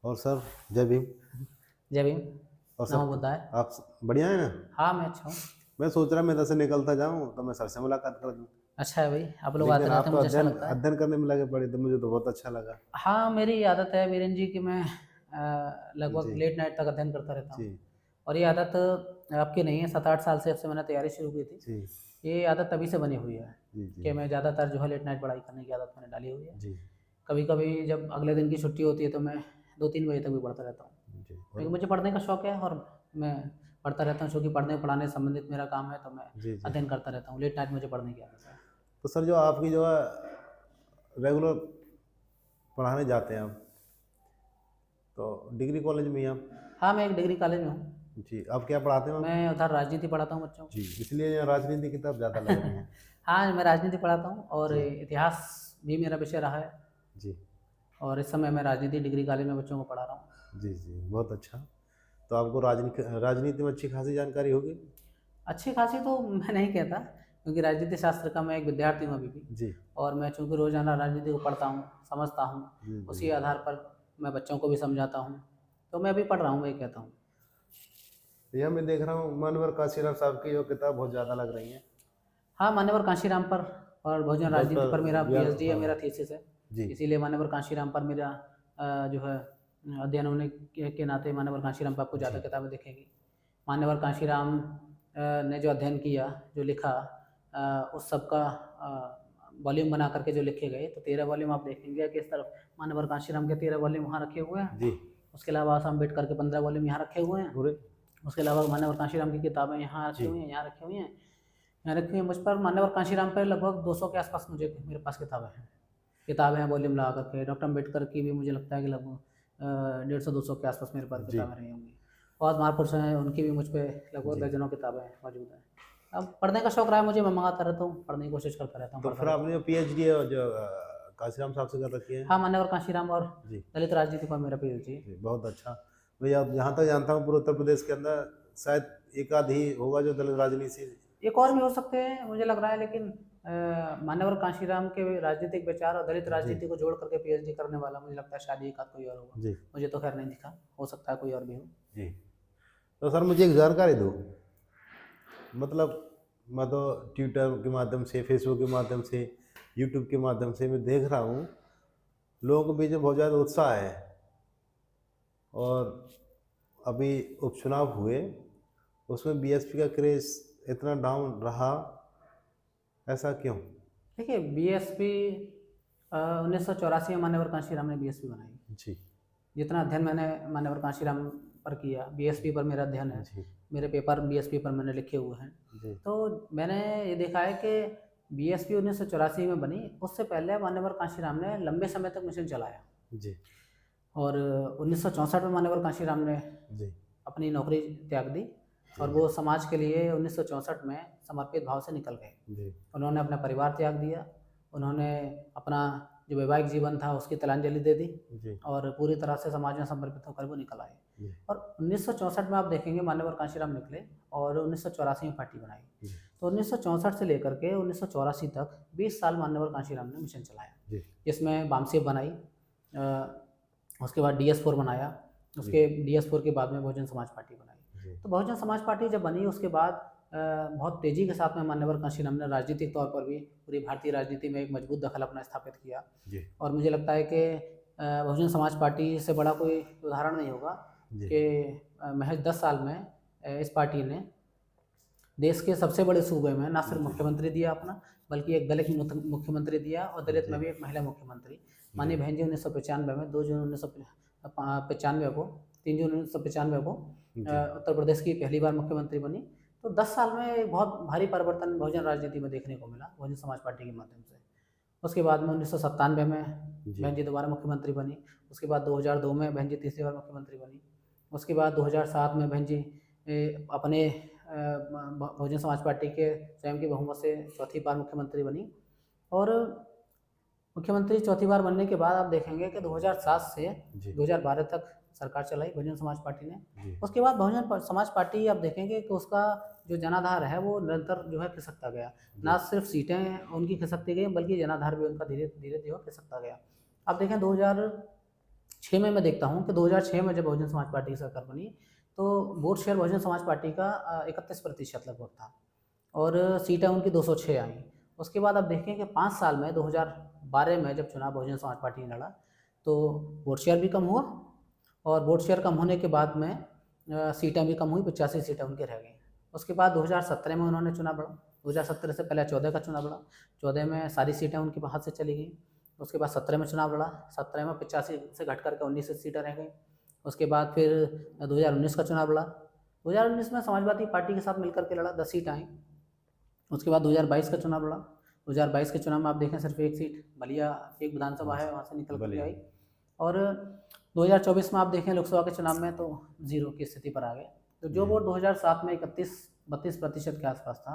और सर, जय भीम। जय भीम। और नमो सब बुद्धाय। आप बढ़िया है ना? हाँ, मैं अच्छा हूँ। मैं सोच रहा मैं इधर से निकलता जाऊं तो मैं सर से मुलाकात कर दूं, अच्छा है भाई, आप लोग आते लेकिन रहते आप हैं, तो मुझे अच्छा अध्ययन लगता है। अध्ययन करने में लगे पड़े, तो मुझे तो बहुत अच्छा लगा। हाँ, मेरी आदत है वीरेन जी कि मैं लगभग जी लेट नाइट तक अध्ययन करता रहता हूँ। जी और ये आदत आपकी नहीं है, 7-8 साल से जब से मैंने तैयारी शुरू की थी, जी ये आदत तभी से बनी हुई है जी जी कि मैं ज़्यादातर जो है लेट नाइट पढ़ाई करने की आदत मैंने डाली हुई है। जी कभी-कभी जब अगले दिन की छुट्टी होती है तो मैं 2-3 बजे तक भी पढ़ता रहता हूँ। जी। क्योंकि और मुझे पढ़ने का शौक है और मैं पढ़ता रहता हूँ, चूँकि पढ़ने पढ़ाने से संबंधित मेरा काम है, तो मैं जी जी। अध्ययन करता रहता हूँ। लेट नाइट मुझे पढ़ने की आदत है। तो सर, जो आपकी जो है रेगुलर पढ़ाने जाते हैं आप, तो डिग्री कॉलेज में ही आप? हाँ, मैं एक डिग्री कॉलेज में हूँ। जी, आप क्या पढ़ाते हैं आप? मैं उधर राजनीति पढ़ाता हूँ बच्चों जी, इसलिए यहाँ राजनीति की तरफ ज़्यादा लग रही को। हैं। हाँ, मैं राजनीति पढ़ाता हूँ और जी इतिहास भी मेरा विषय रहा है जी और इस समय मैं राजनीति डिग्री कॉलेज में बच्चों को पढ़ा रहा हूँ। जी जी, बहुत अच्छा। तो आपको राजनीति राजनीति में अच्छी खासी जानकारी होगी? अच्छी खासी तो मैं नहीं कहता, क्योंकि राजनीति शास्त्र का मैं एक विद्यार्थी हूँ अभी भी। जी और मैं चूँकि रोज़ाना राजनीति को पढ़ता हूँ, समझता हूँ, जी जी उसी आधार पर मैं बच्चों को भी समझाता हूँ। तो मैं अभी पढ़ रहा हूँ, वही कहता हूँ। यह मैं देख रहा हूँ मानवर काशीराम साहब की जो किताब बहुत ज़्यादा लग रही है। हाँ, मान्यवर कांशीराम पर और बहुजन राजनीति डॉक्टर पर मेरा बी आर, पीएचडी है, हाँ। मेरा थीसिस है। जी इसीलिए मान्यवर कांशीराम पर मेरा जो है अध्ययन होने के नाते मान्यवर कांशीराम पर आपको ज़्यादा जी किताबें दिखेंगी। मान्यवर कांशीराम ने जो अध्ययन किया, जो लिखा, उस सब का वॉल्यूम बना करके जो लिखे गए, तो 13 वॉल्यूम आप देखेंगे कि इस तरफ मान्यवर कांशीराम के 13 वॉल्यूम वहाँ रखे हुए हैं। जी। उसके अलावा आसाम अम्बेडकर के 15 वॉल्यूम यहाँ रखे हुए हैं। पूरे। उसके अलावा मान्यवर कांशीराम की किताबें यहाँ रखी जी हुई हैं, यहाँ रखी हुई हैं, यहाँ रखी हुई हैं। मुझ पर मान्यवर कांशीराम पर लगभग 200 के आसपास मुझे मेरे पास किताबें हैं वॉल्यूम लगा करके। डॉक्टर अम्बेडकर की भी मुझे लगता है कि लगभग 150-200 के आसपास मेरे पास जी किताबें रही होंगी। और महापुरुष हैं, उनकी भी मुझ पे लगभग जी। दर्जनों किताबें मौजूद हैं। अब पढ़ने का शौक रहा है मुझे, मैं मंगाता रहता हूँ, पढ़ने की कोशिश करता रहता हूँ, तो पढ़ता फिर रहता आपने हूँ। जो पीएचडी है जो काशीराम साहब से कर रखी है? हाँ, मान्यवर कांशीराम और जी दलित राजनीति पर मेरा पीएचडी है। जी, बहुत अच्छा। भैया, यहाँ तक जानता हूँ पूरे उत्तर प्रदेश के अंदर शायद एक आध ही होगा जो दलित राजनीति से। एक और भी हो सकते हैं मुझे लग रहा है, लेकिन मान्यवर कांशीराम के राजनीतिक विचार और दलित जी राजनीति को जोड़ करके पीएचडी करने वाला मुझे लगता है शायद एक आध कोई और होगा। जी मुझे तो खैर नहीं दिखा, हो सकता है कोई और भी हो। जी। तो सर, मुझे एक जानकारी दो। मतलब मैं तो ट्विटर के माध्यम से, फेसबुक के माध्यम से, यूट्यूब के माध्यम से मैं देख रहा हूँ लोगों के बीच में बहुत ज़्यादा उत्साह है। और अभी उपचुनाव हुए, उसमें बीएसपी का क्रेज इतना डाउन रहा, ऐसा क्यों? देखिए, बीएसपी 1984 में मान्यवर कांशीराम ने बीएसपी बनाई। जी जितना अध्ययन मैंने मान्यवर कांशीराम पर किया, बीएसपी पर मेरा अध्ययन है, जी मेरे पेपर बीएसपी पर मैंने लिखे हुए हैं। जी तो मैंने ये देखा है कि बीएसपी 1984 में बनी, उससे पहले मान्यवर कांशीराम ने लंबे समय तक मिशन चलाया। जी और 1964 में मान्यवर कांशीराम ने जी अपनी नौकरी त्याग दी और वो समाज के लिए 1964 में समर्पित भाव से निकल गए। जी उन्होंने अपना परिवार त्याग दिया, उन्होंने अपना जो वैवाहिक जीवन था उसकी तिलांजलि दे दी जी और पूरी तरह से समाज में समर्पित होकर वो निकल आए। जी और 1964 में आप देखेंगे मान्यवर कांशीराम निकले और 1984 में पार्टी बनाई। जी तो 1964 से लेकर के 1984 तक 20 साल मान्यवर कांशीराम ने मिशन चलाया, जी जिसमें बामसेब बनाई, उसके बाद DS4 बनाया, उसके DS4 के बाद में बहुजन समाज पार्टी बनाई। जी तो बहुजन समाज पार्टी जब बनी उसके बाद बहुत तेज़ी के साथ में मान्यवर कांशीराम ने राजनीतिक तौर पर भी पूरी भारतीय राजनीति में एक मजबूत दखल अपना स्थापित किया। जी और मुझे लगता है कि बहुजन समाज पार्टी से बड़ा कोई उदाहरण नहीं होगा जी कि महज 10 साल में इस पार्टी ने देश के सबसे बड़े सूबे में ना सिर्फ मुख्यमंत्री दिया अपना, बल्कि एक दलित मुख्यमंत्री दिया और दलित में भी एक महिला मुख्यमंत्री। माननीय बहन जी 1995 में 2 जून 1995 को 3 जून 1995 को उत्तर प्रदेश की पहली बार मुख्यमंत्री बनी। तो 10 साल में एक बहुत भारी परिवर्तन बहुजन राजनीति में देखने को मिला बहुजन समाज पार्टी के माध्यम से। उसके बाद में 1997 में बहन जी दोबारा मुख्यमंत्री बनी। उसके बाद 2002 में बहन जी तीसरी बार मुख्यमंत्री बनी। उसके बाद 2007 में बहन जी अपने बहुजन समाज पार्टी के स्वयं की बहुमत से चौथी बार मुख्यमंत्री बनी। और मुख्यमंत्री चौथी बार बनने के बाद आप देखेंगे कि 2007 से 2012 तक सरकार चलाई बहुजन समाज पार्टी ने। उसके बाद बहुजन समाज पार्टी आप देखेंगे कि उसका जो जनाधार है वो निरंतर जो है खिसकता गया। ना सिर्फ सीटें उनकी खिसकती गई, बल्कि जनाधार भी उनका धीरे धीरे जो है खिसकता गया। आप देखें 2006 6 में मैं देखता हूँ कि 2006 में जब बहुजन समाज पार्टी की सरकार बनी, तो vote share Bahujan Samaj party का 31% लगभग था और सीटें उनकी 206 आई। उसके बाद आप देखें कि 5 साल में 2012 में जब चुनाव बहुजन समाज पार्टी ने लड़ा, तो वोट शेयर भी कम हुआ और वोट शेयर कम होने के बाद में सीटें भी कम हुई, 85 सीटें उनकी रह गई। उसके बाद 2017 में उन्होंने चुनाव लड़ा, 2017 से पहले 14 का चुनाव लड़ा, 14 में सारी सीटें उनके हाथ से चली गई। उसके बाद 17 में चुनाव लड़ा, 17 में 85 से घट करके 19 सीटें रह गई। उसके बाद फिर 2019 का चुनाव लड़ा, 2019 में समाजवादी पार्टी के साथ मिलकर के लड़ा, 10 सीट आई। उसके बाद 2022 का चुनाव लड़ा, 2022 के चुनाव में आप देखें सिर्फ एक सीट बलिया एक विधानसभा है वहाँ से निकल कर के आई और 2024 में आप देखें लोकसभा के चुनाव में तो 0 की स्थिति पर आ गए। तो जो वोट 2007 में 31-32% के आसपास था,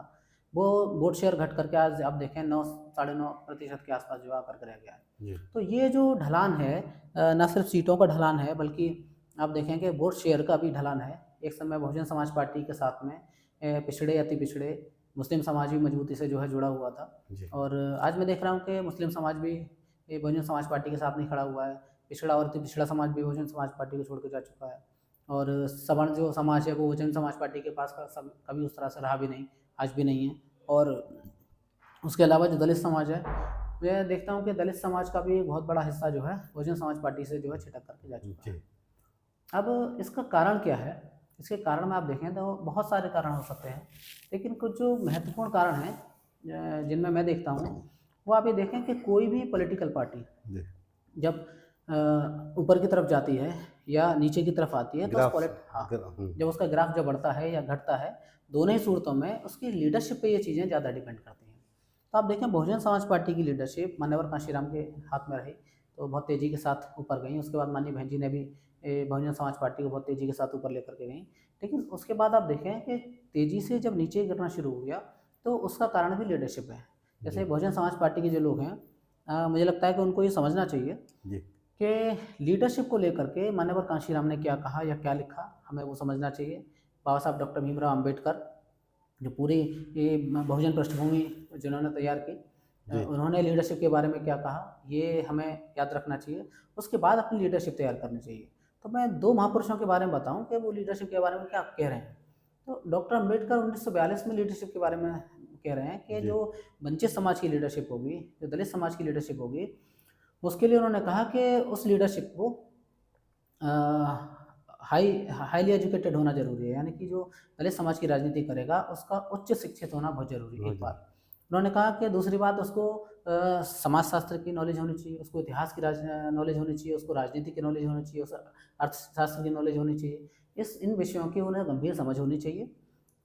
वो वोट शेयर घट करके आज आप देखें 9-9.5% के आसपास जो आकर के रह गया है। तो ये जो ढलान है, न सिर्फ सीटों का ढलान है बल्कि आप देखें कि वोट शेयर का भी ढलान है। एक समय बहुजन समाज पार्टी के साथ में पिछड़े अति पिछड़े मुस्लिम समाज भी मजबूती से जो है जुड़ा हुआ था और आज मैं देख रहा हूँ कि मुस्लिम समाज भी बहुजन समाज पार्टी के साथ नहीं खड़ा हुआ है, पिछड़ा और अति पिछड़ा समाज भी बहुजन समाज पार्टी को छोड़ के जा चुका है और सवर्ण जो समाज है वो बहुजन समाज पार्टी के पास कभी उस तरह से रहा भी नहीं, आज भी नहीं है। और उसके अलावा जो दलित समाज है, मैं देखता हूँ कि दलित समाज का भी एक बहुत बड़ा हिस्सा जो है बहुजन समाज पार्टी से जो है छिटक करके जा चुका है। अब इसका कारण क्या है? इसके कारण में आप देखें तो बहुत सारे कारण हो सकते हैं, लेकिन कुछ जो महत्वपूर्ण कारण हैं जिनमें मैं देखता हूँ वो आप ये देखें कि कोई भी पॉलिटिकल पार्टी जब ऊपर की तरफ जाती है या नीचे की तरफ आती है तो जब उसका ग्राफ जब बढ़ता है या घटता है, दोनों ही सूरतों में उसकी लीडरशिप पे ये चीज़ें ज़्यादा डिपेंड करती हैं। तो आप देखें बहुजन समाज पार्टी की लीडरशिप मान्यवर कांशीराम के हाथ में रही तो बहुत तेज़ी के साथ ऊपर गई। उसके बाद माननीय बहन जी ने भी बहुजन समाज पार्टी को बहुत तेज़ी के साथ ऊपर लेकर के गई। लेकिन उसके बाद आप देखें कि तेज़ी से जब नीचे गिरना शुरू हो गया तो उसका कारण भी लीडरशिप है। जैसे बहुजन समाज पार्टी के जो लोग हैं, मुझे लगता है कि उनको ये समझना चाहिए कि लीडरशिप को लेकर के मान्यवर कांशीराम ने क्या कहा या क्या लिखा, हमें वो समझना चाहिए। बाबा साहब डॉक्टर भीमराव अम्बेडकर जो पूरी ये बहुजन पृष्ठभूमि जिन्होंने तैयार की, उन्होंने लीडरशिप के बारे में क्या कहा ये हमें याद रखना चाहिए। उसके बाद अपनी लीडरशिप तैयार करनी चाहिए। तो मैं 2 महापुरुषों के बारे में बताऊं कि वो लीडरशिप के बारे में क्या कह रहे हैं। तो डॉक्टर अम्बेडकर 1942 में लीडरशिप के बारे में कह रहे हैं कि जो वंचित समाज की लीडरशिप होगी, जो दलित समाज की लीडरशिप होगी, उसके लिए उन्होंने कहा कि उस लीडरशिप को हाईली एजुकेटेड होना जरूरी है, यानी कि जो दलित समाज की राजनीति करेगा उसका उच्च शिक्षित होना बहुत जरूरी है। एक बात उन्होंने कहा कि दूसरी बात उसको समाजशास्त्र की नॉलेज होनी चाहिए, उसको इतिहास की नॉलेज होनी चाहिए, उसको राजनीति की नॉलेज होनी चाहिए, उस अर्थशास्त्र की नॉलेज होनी चाहिए। इन विषयों की उन्हें गंभीर समझ होनी चाहिए।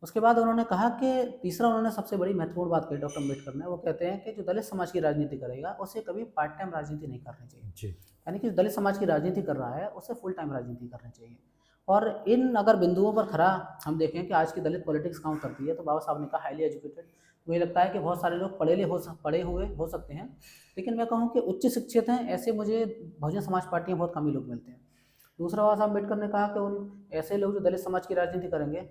उसके बाद उन्होंने कहा कि तीसरा उन्होंने सबसे बड़ी महत्वपूर्ण बात कही डॉक्टर अम्बेडकर ने, वो कहते हैं कि जो दलित समाज की राजनीति करेगा उसे कभी पार्ट टाइम राजनीति नहीं करनी चाहिए। यानी कि दलित समाज की राजनीति कर रहा है उसे फुल टाइम राजनीति करनी चाहिए। और इन अगर बिंदुओं पर खरा हम देखें कि आज की दलित पॉलिटिक्स कहाँ उतरती है, तो बाबा साहब ने कहा हाईली एजुकेटेड। मुझे लगता है कि बहुत सारे लोग पढ़े हुए हो सकते हैं, लेकिन मैं कहूँ कि उच्च शिक्षित हैं ऐसे मुझे बहुजन समाज पार्टियाँ बहुत कम ही लोग मिलते हैं। दूसरा बाबा साहब अम्बेडकर ने कहा कि उन ऐसे लोग जो दलित समाज की राजनीति करेंगे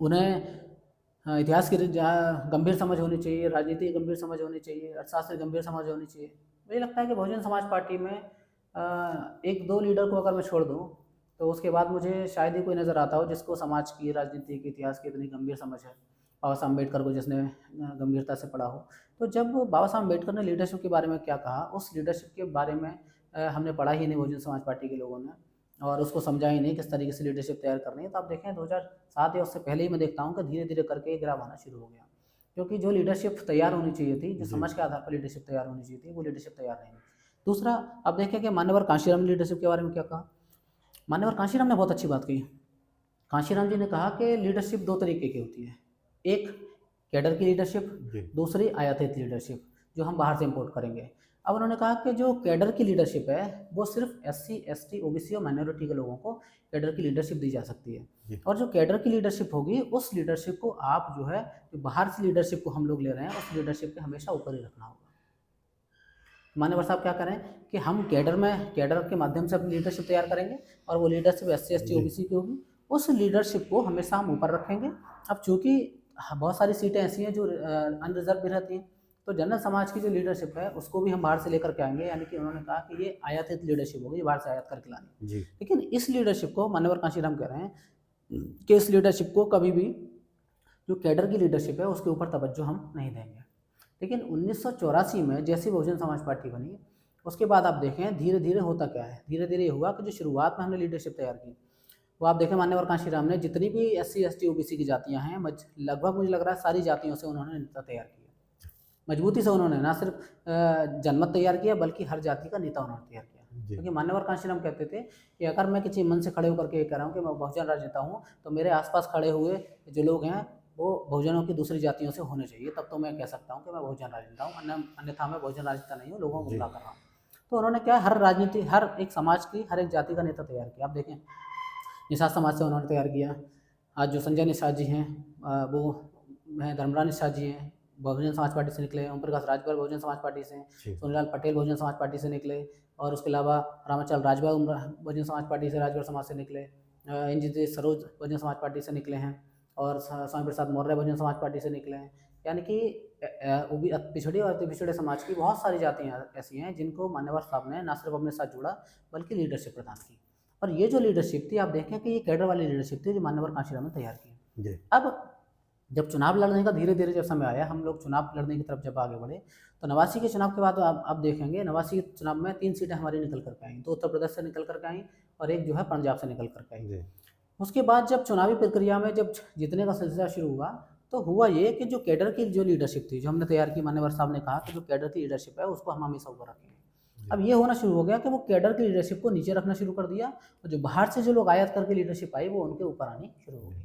उन्हें इतिहास की गंभीर समझ होनी चाहिए, राजनीति की गंभीर समझ होनी चाहिए, अर्थशास्त्र की गंभीर समझ होनी चाहिए। मुझे लगता है कि बहुजन समाज पार्टी में 1-2 लीडर को अगर मैं छोड़ दूँ तो उसके बाद मुझे शायद ही कोई नज़र आता हो जिसको समाज की, राजनीति की, इतिहास की इतनी गंभीर समझ है। बाबा साहब अम्बेडकर को जिसने गंभीरता से पढ़ा हो। तो जब बाबा साहब अम्बेडकर ने लीडरशिप के बारे में क्या कहा, उस लीडरशिप के बारे में हमने पढ़ा ही नहीं बहुजन समाज पार्टी के लोगों ने, और उसको समझा ही नहीं किस तरीके से लीडरशिप तैयार करनी है। तो आप देखें 2007 या उससे पहले ही मैं देखता हूँ कि धीरे धीरे करके गिराव आना शुरू हो गया, क्योंकि जो लीडरशिप तैयार होनी चाहिए थी, जो समझ के आधार पर लीडरशिप तैयार होनी चाहिए थी, वो लीडरशिप तैयार नहीं। दूसरा आप देखें कि मान्यवर कांशीराम ने लीडरशिप के बारे में क्या कहा। मान्यवर कांशीराम ने बहुत अच्छी बात कही। कांशीराम जी ने कहा कि लीडरशिप 2 तरीके की होती है, एक कैडर की लीडरशिप, दूसरी आयातित लीडरशिप जो हम बाहर से इंपोर्ट करेंगे। अब उन्होंने कहा कि जो कैडर की लीडरशिप है वो सिर्फ SC, ST, OBC और माइनॉरिटी के लोगों को कैडर की लीडरशिप दी जा सकती है, और जो कैडर की लीडरशिप होगी उस लीडरशिप को आप जो है जो बाहर से लीडरशिप को हम लोग ले रहे हैं उस लीडरशिप के हमेशा ऊपर ही रखना होगा। मान्यवर साहब क्या करें कि हम कैडर के माध्यम से अपनी लीडरशिप तैयार करेंगे और वो लीडरशिप SC, ST, OBC की होगी, उस लीडरशिप को हमेशा हम ऊपर रखेंगे। अब चूँकि बहुत सारी सीटें ऐसी हैं जो अनरिजर्व भी रहती हैं, तो जनरल समाज की जो लीडरशिप है उसको भी हम बाहर से लेकर के आएंगे, यानी कि उन्होंने कहा कि ये आयातित लीडरशिप होगी, ये बाहर से आयात करके लानी। जी लेकिन इस लीडरशिप को मान्यवर कांशीराम कह रहे हैं कि इस लीडरशिप को कभी भी जो कैडर की लीडरशिप है उसके ऊपर तवज्जो हम नहीं देंगे। लेकिन 1984 में जैसी बहुजन समाज पार्टी बनी, उसके बाद आप देखें धीरे धीरे होता क्या है, धीरे धीरे ये हुआ कि जो शुरुआत में हमने लीडरशिप तैयार की, वो आप देखें मान्यवर कांशीराम ने जितनी भी SC ST OBC की जातियाँ हैं, लगभग मुझे लग रहा है सारी जातियों से उन्होंने नेता तैयार किया। मजबूती से उन्होंने ना सिर्फ जनमत तैयार किया, बल्कि हर जाति का नेता उन्होंने तैयार किया। जी क्योंकि मान्यवर कांशीराम कहते थे कि अगर मैं किसी मन से खड़े होकर के ये कह रहा हूँ कि मैं बहुजन राजनेता हूँ, तो मेरे आसपास खड़े हुए जो लोग हैं वो बहुजनों की दूसरी जातियों से होने चाहिए, तब तो मैं कह सकता हूँ कि मैं बहुजन राजनेता हूँ, अन्यथा मैं बहुजन राजनेता नहीं हूँ, लोगों को गुमराह कर रहा हूँ। तो उन्होंने क्या, हर राजनीति, हर एक समाज की, हर एक जाति का नेता तैयार किया। आप देखें निषाद समाज से उन्होंने तैयार किया। आज जो संजय निषाद जी हैं वो हैं, धर्मराज निषाद जी हैं, बहुजन समाज पार्टी से निकले। ओम प्रकाश राजभर बहुजन समाज पार्टी से, जी सोनीलाल पटेल बहुजन समाज पार्टी से निकले, और उसके अलावा रामाचल राजभर बहुजन समाज पार्टी से, राजभर समाज से निकले। NG सरोज बहुजन समाज पार्टी से निकले हैं, और स्वामी प्रसाद मौर्य बहुजन समाज पार्टी से निकले हैं। यानी कि वो भी पिछड़ी और अति पिछड़े समाज की बहुत सारी जातियाँ ऐसी हैं जिनको मान्यवर साहब ने न सिर्फ अपने साथ जोड़ा बल्कि लीडरशिप प्रदान की। और ये जो लीडरशिप थी, आप देखें कि ये कैडर वाली लीडरशिप थी जो मान्यवर कांशीराम ने तैयार की। जी अब जब चुनाव लड़ने का धीरे धीरे जब समय आया, हम लोग चुनाव लड़ने की तरफ जब आगे बढ़े, तो 89 के चुनाव के बाद आप देखेंगे 89 के चुनाव में 3 सीटें हमारी निकल करके आईं, 2 उत्तर प्रदेश से निकल करके आईं और एक जो है पंजाब से निकल करके आई। जी उसके बाद जब चुनावी प्रक्रिया में जब जीतने का सिलसिला शुरू हुआ, तो हुआ ये कि जो कैडर की जो लीडरशिप थी जो हमने तैयार की, मान्यवर साहब ने कहा कि जो कैडर की लीडरशिप है उसको हम हमेशा ऊपर रखेंगे। अब ये होना शुरू हो गया कि वो कैडर की लीडरशिप को नीचे रखना शुरू कर दिया, और जो बाहर से जो लोग आयात करके लीडरशिप आई वो उनके ऊपर आनी शुरू हो गई।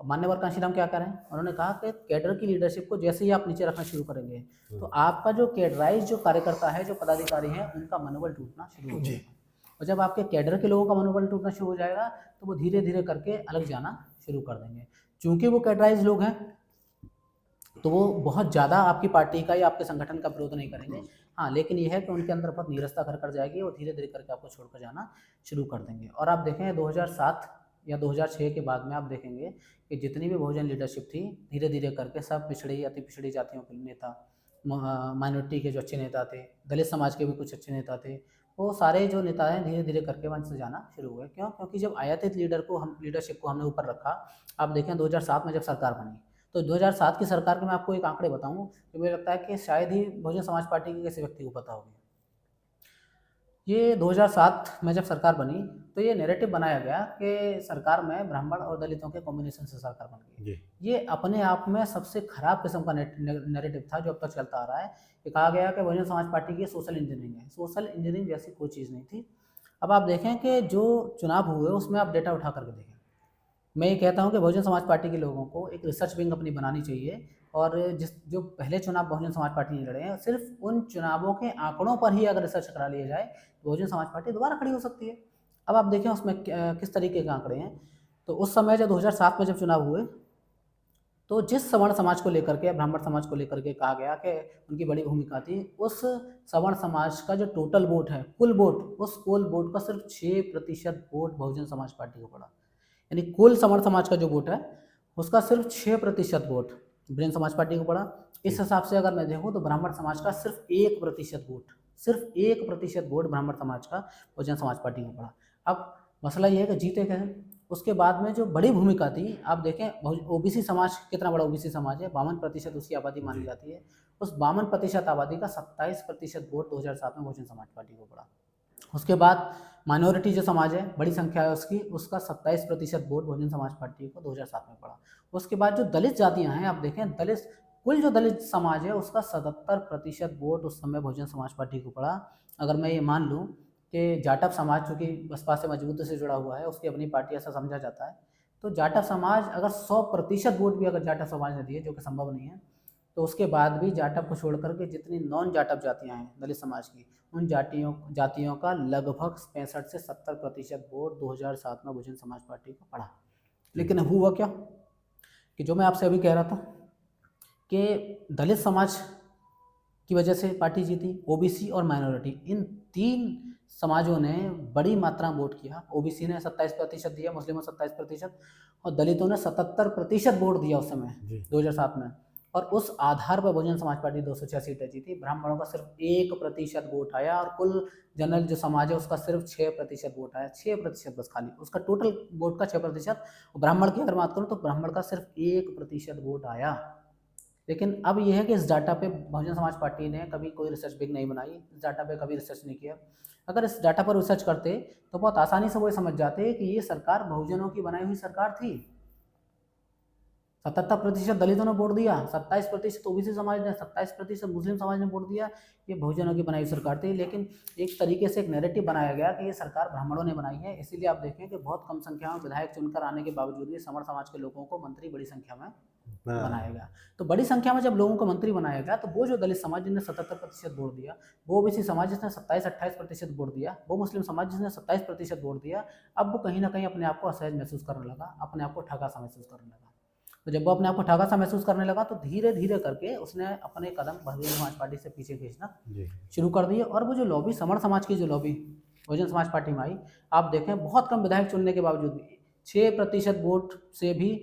अब मान्यवर कांशीराम क्या करें, उन्होंने कहा कि कैडर की लीडरशिप को जैसे ही आप नीचे रखना शुरू करेंगे, तो आपका जो कैडराइज जो कार्यकर्ता है, जो पदाधिकारी हैं, उनका मनोबल टूटना शुरू हो जाएगा। और जब आपके कैडर के लोगों का मनोबल टूटना शुरू हो जाएगा, तो वो धीरे धीरे करके अलग जाना शुरू कर देंगे। चूंकि वो कैडराइज लोग हैं, तो वो बहुत ज़्यादा आपकी पार्टी का या आपके संगठन का विरोध नहीं करेंगे। हाँ, लेकिन ये है कि उनके अंदर बहुत नीरसता घर कर जाएगी, वो धीरे धीरे करके आपको छोड़कर जाना शुरू कर देंगे। और आप देखें 2007 या 2006 के बाद में आप देखेंगे कि जितनी भी बहुजन लीडरशिप थी, धीरे धीरे करके सब पिछड़ी अति पिछड़ी जातियों के नेता, माइनॉरिटी के जो अच्छे नेता थे, दलित समाज के भी कुछ अच्छे नेता थे, वो सारे जो नेता हैं धीरे धीरे करके वंश से जाना शुरू हुए। क्यों? क्योंकि जब आयातित लीडरशिप को हमने ऊपर रखा। आप देखें 2007 में जब सरकार बनी, तो 2007 की सरकार के मैं आपको एक आंकड़े बताऊं तो मुझे लगता है कि शायद ही बहुजन समाज पार्टी के किसी व्यक्ति को पता होगी। ये 2007 में जब सरकार बनी, तो ये नैरेटिव बनाया गया कि सरकार में ब्राह्मण और दलितों के कॉम्बिनेशन से सरकार बन गई। जी ये अपने आप में सबसे खराब किस्म का नैरेटिव था जो अब तक चलता आ रहा है। ये कहा गया कि बहुजन समाज पार्टी की सोशल इंजीनियरिंग है। सोशल इंजीनियरिंग जैसी कोई चीज़ नहीं थी। अब आप देखें कि जो चुनाव हुए उसमें आप डेटा उठा करके देखें। मैं ये कहता हूँ कि बहुजन समाज पार्टी के लोगों को एक रिसर्च विंग अपनी बनानी चाहिए, और जो पहले चुनाव बहुजन समाज पार्टी ने लड़े हैं, सिर्फ उन चुनावों के आंकड़ों पर ही अगर रिसर्च करा लिया जाए, तो बहुजन समाज पार्टी दोबारा खड़ी हो सकती है। अब आप देखें उसमें किस तरीके के आंकड़े हैं। तो उस समय जब 2007 में जब चुनाव हुए, तो जिस सवर्ण समाज को लेकर के, ब्राह्मण समाज को लेकर के कहा गया कि उनकी बड़ी भूमिका थी, उस सवर्ण समाज का जो टोटल वोट है, कुल वोट, उस कुल वोट का सिर्फ 6% वोट बहुजन समाज पार्टी को पड़ा। यानी कुल सवर्ण समाज का जो वोट है उसका सिर्फ 6% वोट बहुजन समाज पार्टी को पड़ा। इस हिसाब से अगर मैं देखूँ तो ब्राह्मण समाज का सिर्फ 1% वोट, सिर्फ 1% वोट ब्राह्मण समाज का बहुजन समाज पार्टी को पड़ा। अब मसला ये है कि जीते कैसे। उसके बाद में जो बड़ी भूमिका थी, आप देखें ओबीसी समाज कितना बड़ा ओबीसी समाज है, 52% उसकी आबादी मानी जाती है। उस 52% आबादी का 27% वोट 2007 में बहुजन समाज पार्टी को पड़ा। उसके बाद माइनॉरिटी जो समाज है, बड़ी संख्या है उसकी, उसका 27% वोट बहुजन समाज पार्टी को 2007 में पड़ा। उसके बाद जो दलित जातियां हैं, आप देखें कुल जो दलित समाज है उसका 77% वोट उस समय बहुजन समाज पार्टी को पड़ा। अगर मैं ये मान लूँ कि जाटव समाज, चूँकि बसपा से मजबूती से जुड़ा हुआ है, उसकी अपनी पार्टी ऐसा समझा जाता है, तो जाटव समाज अगर 100% वोट भी अगर जाटव समाज ने दिए, जो कि संभव नहीं है, तो उसके बाद भी जाटव को छोड़ करके जितनी नॉन जाटव जातियाँ हैं दलित समाज की, उन जातियों का लगभग 65 से 70% वोट 2007 में बहुजन समाज पार्टी को पड़ा। लेकिन हुआ क्या कि जो मैं आपसे अभी कह रहा था कि दलित समाज की वजह से पार्टी जीती, ओबीसी और माइनॉरिटी, इन 3 समाजों ने बड़ी मात्रा में वोट किया। ओबीसी ने 27% दिया, मुस्लिमों 27% और दलितों ने 77% वोट दिया उस समय 2007 में। और उस आधार पर बहुजन समाज पार्टी 206 सीटें जीती। ब्राह्मणों का सिर्फ 1% वोट आया और कुल जनरल जो समाज है उसका सिर्फ 6% वोट आया, 6% बस खाली, उसका टोटल वोट का 6%। ब्राह्मण की अगर बात करूँ तो ब्राह्मण का सिर्फ 1% वोट आया। लेकिन अब यह है कि इस डाटा पे बहुजन समाज पार्टी ने कभी कोई रिसर्च बिग नहीं बनाई, इस डाटा पे कभी रिसर्च नहीं किया। अगर इस डाटा पर रिसर्च करते तो बहुत आसानी से वो समझ जाते कि ये सरकार बहुजनों की बनाई हुई सरकार थी। 77% दलितों ने वोट दिया, 27% ओबीसी समाज ने, 27% मुस्लिम समाज ने वोट दिया। ये बहुजनों की बनाई हुई सरकार थी। लेकिन एक तरीके से एक नैरेटिव बनाया गया कि ये सरकार ब्राह्मणों ने बनाई है, इसीलिए आप देखें कि बहुत कम संख्या में विधायक चुनकर आने के बावजूद भी समर समाज के लोगों को मंत्री बड़ी संख्या में बनाया गया। तो बड़ी संख्या में जब लोगों को मंत्री बनाया गया तो वो जो दलित समाज जिसने 77% वोट दिया, वो ओबीसी समाज जिसने 27-28% वोट दिया, वो मुस्लिम समाज जिसने 27% वोट दिया, अब वो कहीं ना कहीं अपने आप को असहज महसूस करने लगा, अपने आप को ठगा सा महसूस करने लगा। तो जब वो अपने आप को ठगा सा महसूस करने लगा तो धीरे धीरे करके उसने अपने कदम बहुजन समाज पार्टी से पीछे खींचना शुरू कर दिए। और वो जो लॉबी समर समाज की जो लॉबी बहुजन समाज पार्टी में आई, आप देखें बहुत कम विधायक चुनने के बावजूद भी 6% वोट से भी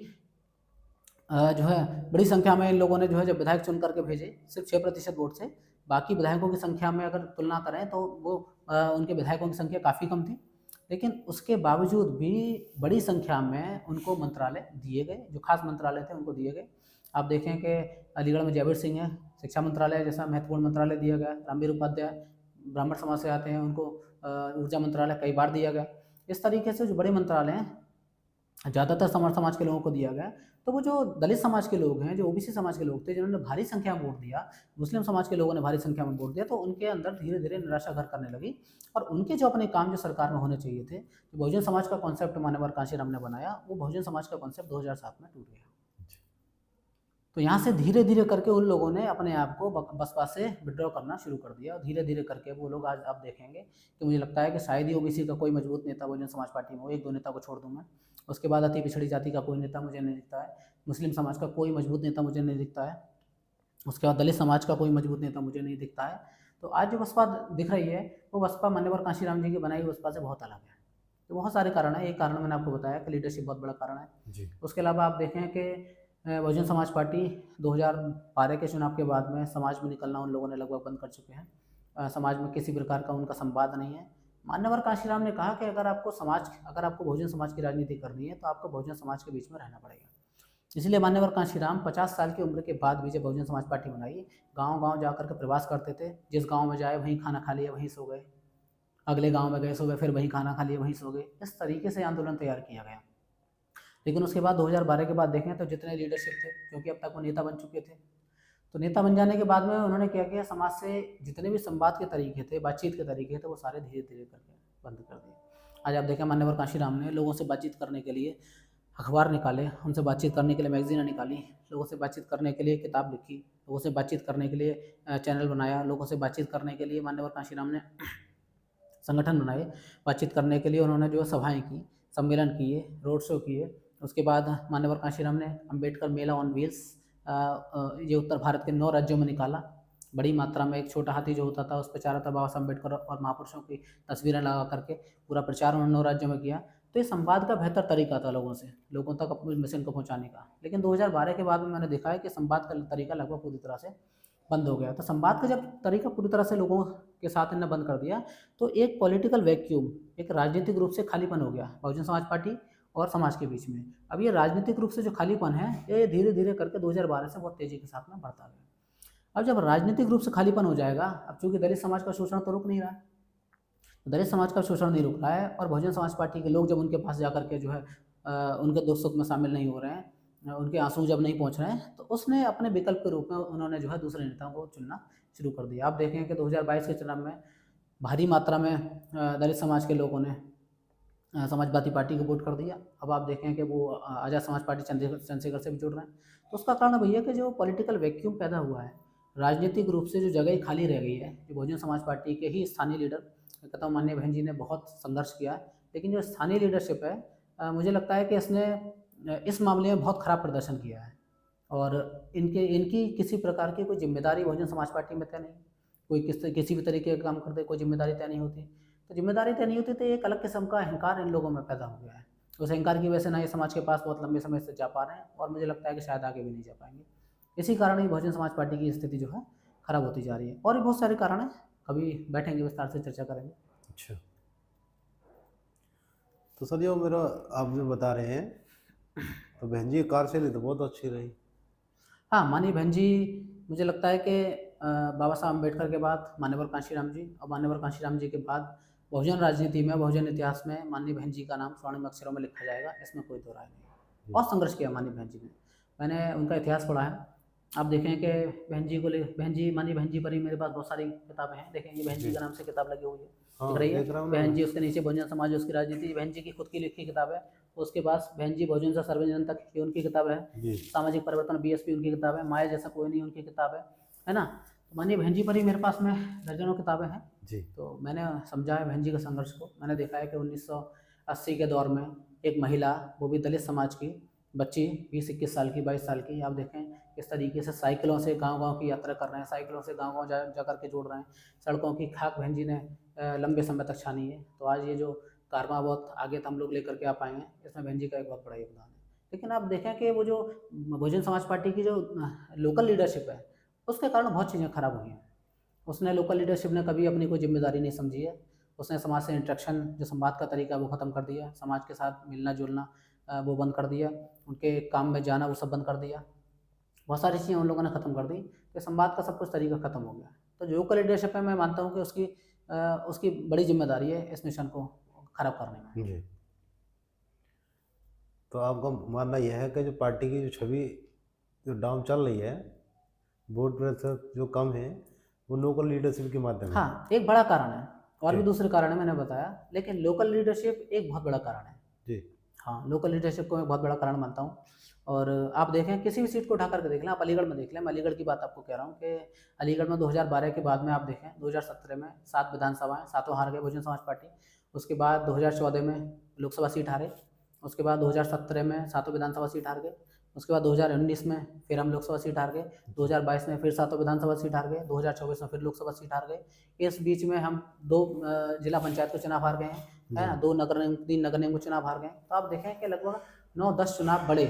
जो है बड़ी संख्या में इन लोगों ने जो है जब विधायक चुन करके भेजे, सिर्फ 6% वोट से, बाकी विधायकों की संख्या में अगर तुलना करें तो वो उनके विधायकों की संख्या काफ़ी कम थी। लेकिन उसके बावजूद भी बड़ी संख्या में उनको मंत्रालय दिए गए, जो खास मंत्रालय थे उनको दिए गए। आप देखें कि अलीगढ़ में जयवीर सिंह है, शिक्षा मंत्रालय जैसा महत्वपूर्ण मंत्रालय दिया गया। रामवीर उपाध्याय ब्राह्मण समाज से आते हैं, उनको ऊर्जा मंत्रालय कई बार दिया गया। इस तरीके से जो बड़े मंत्रालय हैं ज़्यादातर समर समाज के लोगों को दिया गया। तो वो जो दलित समाज के लोग हैं, जो ओबीसी समाज के लोग थे, जिन्होंने भारी संख्या में वोट दिया, मुस्लिम समाज के लोगों ने भारी संख्या में वोट दिया, तो उनके अंदर धीरे धीरे निराशा घर करने लगी। और उनके जो अपने काम जो सरकार में होने चाहिए थे, जो बहुजन समाज का कॉन्सेप्ट मान्यवर कांशीराम ने बनाया, वो बहुजन समाज का कॉन्सेप्ट 2007 में टूट गया। तो यहाँ से धीरे धीरे करके उन लोगों ने अपने आप को बसपा से विड्रॉ करना शुरू कर दिया। और धीरे धीरे करके वो लोग आज आप देखेंगे कि मुझे लगता है कि शायद ही ओबीसी का कोई मजबूत नेता बहुजन समाज पार्टी में हो, 1-2 नेता को छोड़ दूँ मैं। उसके बाद अति पिछड़ी जाति का कोई नेता मुझे नहीं दिखता है, मुस्लिम समाज का कोई मजबूत नेता मुझे नहीं दिखता है, उसके बाद दलित समाज का कोई मजबूत नेता मुझे नहीं दिखता है। तो आज जो बसपा दिख रही है वो बसपा मान्यवर कांशीराम जी की बनाई हुई बसपा से बहुत अलग है। तो बहुत सारे कारण हैं, एक कारण मैंने आपको बताया कि लीडरशिप बहुत बड़ा कारण है जी। उसके अलावा आप देखें कि बहुजन समाज पार्टी 2012 के चुनाव के बाद में समाज में निकलना उन लोगों ने लगभग बंद कर चुके हैं। समाज में किसी प्रकार का उनका संवाद नहीं है। मान्यवर कांशीराम ने कहा कि अगर आपको बहुजन समाज की राजनीति करनी है तो आपको बहुजन समाज के बीच में रहना पड़ेगा। इसलिए मान्यवर कांशीराम 50 साल की उम्र के बाद भी जब बहुजन समाज पार्टी बनाई, गांव-गांव जाकर के प्रवास करते थे। जिस गांव में जाए वहीं खाना खा लिया, वहीं सो गए, अगले गांव में गए सो गए, फिर वहीं खाना खा लिया, वहीं सो गए। इस तरीके से आंदोलन तैयार किया गया। लेकिन उसके बाद 2012 के बाद देखें तो जितने लीडरशिप थे, क्योंकि अब तक वो नेता बन चुके थे, तो नेता बन जाने के बाद में उन्होंने क्या किया, समाज से जितने भी संवाद के तरीके थे, बातचीत के तरीके थे, वो सारे धीरे धीरे करके बंद कर दिए। आज आप देखें मान्यवर कांशीराम ने लोगों से बातचीत करने के लिए अखबार निकाले, उनसे बातचीत करने के लिए मैगजीनें निकाली, लोगों से बातचीत करने के लिए किताब लिखी, लोगों से बातचीत करने के लिए चैनल बनाया, लोगों से बातचीत करने के लिए मान्यवर कांशीराम ने संगठन बनाए, बातचीत करने के लिए उन्होंने जो सभाएँ की, सम्मेलन किए, रोड शो किए। उसके बाद मान्यवर कांशीराम ने अम्बेडकर मेला ऑन व्हील्स ये उत्तर भारत के 9 राज्यों में निकाला। बड़ी मात्रा में एक छोटा हाथी जो होता था उस पर चारों तरफ बाबा साहब अम्बेडकर और महापुरुषों की तस्वीरें लगा करके पूरा प्रचार उन्होंने 9 राज्यों में किया। तो ये संवाद का बेहतर तरीका था लोगों तक अपने मिशन को पहुंचाने का। लेकिन 2012 के बाद में मैंने देखा है कि संवाद का तरीका लगभग पूरी तरह से बंद हो गया। तो संवाद का जब तरीका पूरी तरह से लोगों के साथ इन्होंने बंद कर दिया तो एक पॉलिटिकल वैक्यूम, एक राजनीतिक रूप से खालीपन हो गया बहुजन समाज पार्टी और समाज के बीच में। अब ये राजनीतिक रूप से जो खालीपन है ये धीरे धीरे करके 2012 से बहुत तेज़ी के साथ में बढ़ता गया। अब जब राजनीतिक रूप से खालीपन हो जाएगा, अब चूंकि दलित समाज का शोषण तो रुक नहीं रहा है, दलित समाज का शोषण नहीं रुक रहा है और बहुजन समाज पार्टी के लोग जब उनके पास जाकर के जो है उनके दुख सुख में शामिल नहीं हो रहे हैं, उनके आंसू जब नहीं पहुंच रहे हैं, तो उसने अपने विकल्प के रूप में उन्होंने जो है दूसरे नेताओं को चुनना शुरू कर दिया। आप देखें कि 2022 के चुनाव में भारी मात्रा में दलित समाज के लोगों ने समाजवादी पार्टी को वोट कर दिया। अब आप देखें कि वो आज़ाद समाज पार्टी चंद्रशेखर से भी जुड़ रहे हैं। तो उसका कारण भैया कि जो पॉलिटिकल वैक्यूम पैदा हुआ है, राजनीतिक रूप से जो जगह खाली रह गई है, जो बहुजन समाज पार्टी के ही स्थानीय लीडर कहता हूँ माननीय बहन जी ने बहुत संघर्ष किया है, लेकिन जो स्थानीय लीडरशिप है मुझे लगता है कि इसने इस मामले में बहुत ख़राब प्रदर्शन किया है और इनकी किसी प्रकार की कोई जिम्मेदारी बहुजन समाज पार्टी में तय नहीं। कोई किसी भी तरीके का काम करते कोई जिम्मेदारी तय नहीं होती। तो जिम्मेदारी तय नहीं होती तो एक अलग किस्म का अहंकार इन लोगों में पैदा हो गया है। उस अहंकार की वजह से ना ये समाज के पास बहुत लंबे समय से जा पा रहे हैं और मुझे लगता है कि शायद आगे भी नहीं जा पाएंगे। इसी कारण ही बहुजन समाज पार्टी की स्थिति जो है खराब होती जा रही है। और भी बहुत सारे कारण हैं, कभी बैठेंगे विस्तार से चर्चा करेंगे। अच्छा, तो सर जो मेरा आप जो बता रहे हैं, तो बहन जी की कार्यशैली तो बहुत अच्छी रही। हाँ, माननीय बहन जी, मुझे लगता है कि बाबा साहब अम्बेडकर के बाद मान्यवर कांशीराम जी, और मान्यवर कांशीराम जी के बाद बहुजन राजनीति में, बहुजन इतिहास में माननीय बहन जी का नाम स्वर्णिम अक्षरों में लिखा जाएगा, इसमें कोई दो राय नहीं। बहुत संघर्ष किया माननीय बहन जी ने, मैंने उनका इतिहास पढ़ा है। आप देखें कि बहन जी को बहन जी, माननीय बहन जी पर ही मेरे पास बहुत सारी किताबें हैं। देखें, ये बहन जी का नाम से किताब लगी हुई है, हाँ, दिख रही है देख रहा हूँ ना बहन मैं। जी, उसके नीचे बहुजन समाज उसकी राजनीति, बहन जी की खुद की लिखी किताब है। उसके पास बहन जी बहुजन से सर्वजन तक, ये उनकी किताब है। जी, सामाजिक परिवर्तन बीएसपी उनकी किताब है। माया जैसा कोई नहीं उनकी किताब है ना। तो माननीय बहन जी पर ही मेरे पास में दर्जनों किताबें हैं। जी, तो मैंने समझा है बहन जी के संघर्ष को। मैंने देखा है कि 1980 के दौर में एक महिला, वो भी दलित समाज की बच्ची, 20-21 साल की, 22 साल की, आप देखें किस तरीके से साइकिलों से गांव-गांव की यात्रा कर रहे हैं, साइकिलों से गांव-गांव जा कर के जोड़ रहे हैं। सड़कों की खाक बहन जी ने लंबे समय तक छानी है। तो आज ये जो कारवां बहुत आगे तक हम लोग लेकर के आ पाए हैं, इसमें बहन जी का एक बहुत बड़ा योगदान है। लेकिन आप देखें कि वो जो बहुजन समाज पार्टी की जो लोकल लीडरशिप है, उसके कारण बहुत चीज़ें खराब हुई हैं। उसने लोकल लीडरशिप ने कभी अपनी कोई जिम्मेदारी नहीं समझी है। उसने समाज से इंटरेक्शन, जो संवाद का तरीका है, वो ख़त्म कर दिया। समाज के साथ मिलना जुलना वो बंद कर दिया। उनके काम में जाना वो सब बंद कर दिया। बहुत सारी चीज़ें उन लोगों ने ख़त्म कर दी कि संवाद का सब कुछ तरीका ख़त्म हो गया। तो जो लोकल लीडरशिप है, मैं मानता हूँ कि उसकी बड़ी जिम्मेदारी है इस मिशन को ख़राब करने में। जी। तो आपका मानना यह है कि जो पार्टी की जो छवि जो डाउन चल रही है, वोट प्रतिशत जो कम है, वो लोकल लीडरशिप के माध्यम से। हाँ, एक बड़ा कारण है, और भी जी। दूसरे कारण है मैंने बताया, लेकिन लोकल लीडरशिप एक बहुत बड़ा कारण है। जी, हाँ, लोकल लीडरशिप को मैं बहुत बड़ा कारण मानता हूँ। और आप देखें, किसी भी सीट को उठा करके देख लें, आप अलीगढ़ में देख लें, मैं अलीगढ़ की बात आपको कह रहा हूँ कि अलीगढ़ में 2012 के बाद में आप देखें, 2017 में 7 विधानसभाएं, सातों हार गए बहुजन समाज पार्टी। उसके बाद 2014 में लोकसभा सीट हारे। उसके बाद 2017 में सातों विधानसभा सीट हार गए। उसके बाद 2019 में फिर हम लोकसभा सीट हार गए। 2022 में फिर सातों विधानसभा सीट हार गए। 2024 में फिर लोकसभा सीट हार गए। इस बीच में हम 2 जिला पंचायत के चुनाव हार गए हैं, है ना। 3 नगर निगम के चुनाव हार गए। तो आप देखें कि लगभग 9-10 चुनाव बड़े